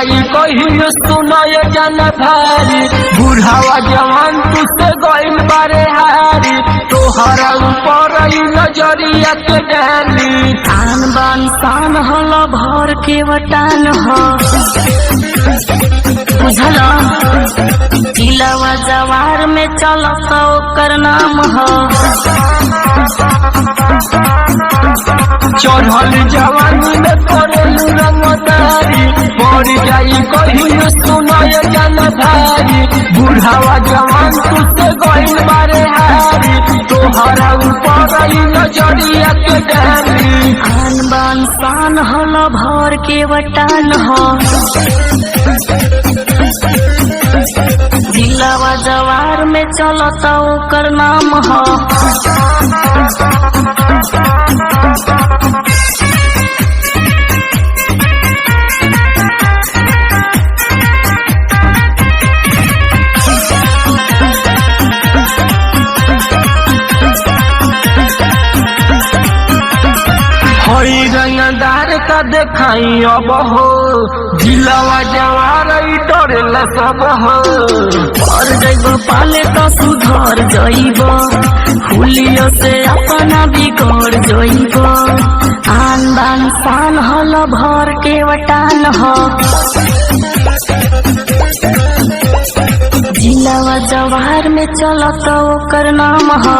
जाई कहियो सुनाय जान भारी बुढ़ावा जवान तुझसे गइल बारे हारी तोहरा ऊपर नजरिया के डाली आन बान शान हल भर के वटान हो बुझल जिलावा जवार में चलत ओकर नाम हो चढ़ल जवानी में करेलू रंगदारी पड़ जाई कहियो सुनाय जान भारी बुढ़ावा जवान तुझसे गइल बारे हारी तोहरा ऊपर नजरिया के डाली आन बान शान हल भर के वटान हो जिलावा जवार में चलत ओकर नाम हो हई रंगदार का देखाई अब हो जिलावा जवार डरेला सब हो पर जैब पाले तो सुधर जइब हुलियो से अपना बिगड़ जइब आन बान शान हल भर के वटान हो जिलावा जवार में चलत ओकर नाम हो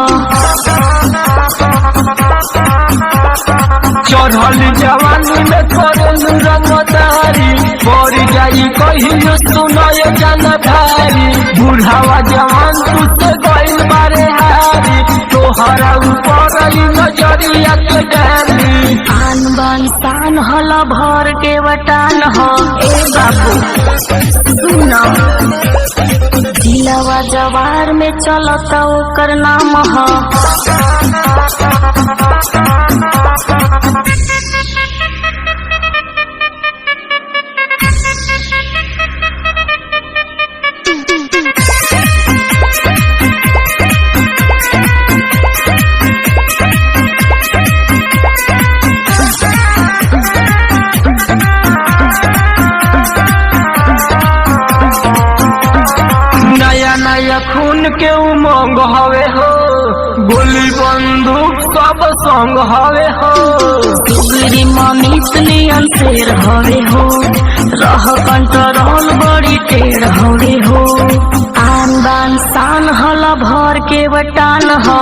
चढ़ल जवानी में करेलू रंगदारी पड़ जाई कहियो सुनाय जान भारी बुढ़ावा जवान तुझसे गइल बारे हारी तोहरा ऊपर नजरिया के डाली आन बान शान हल भर के वटान हो ए बाबू सुनो जिलावा जवार में चलत ओकर नाम हो नया नया खून के उमंग हवे हो गोली बंदूक सब संग हवे हो सुगरी ममित नियन शेर हवे हो रह कंट्रोल बड़ी टेढ़ हवे हो आन बान शान हल भर के वटान हो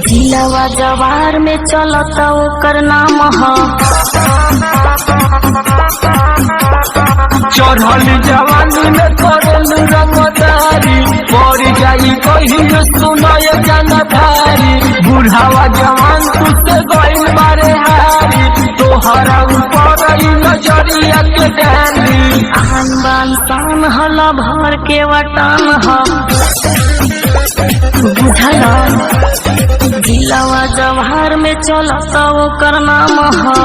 जिलावा जवार में चलत ओकर नाम हो चढ़ल जवानी में करेलू रंगदारी पड़ जाई कहियो सुनाय जान भारी बुढ़ावा जवान तुझसे गइल बारे हारी तोहरा ऊपर नजरिया के डाली आन बान शान हल भर के वटान हो बुझल जिलावा जवार में चलत ओकर नाम हो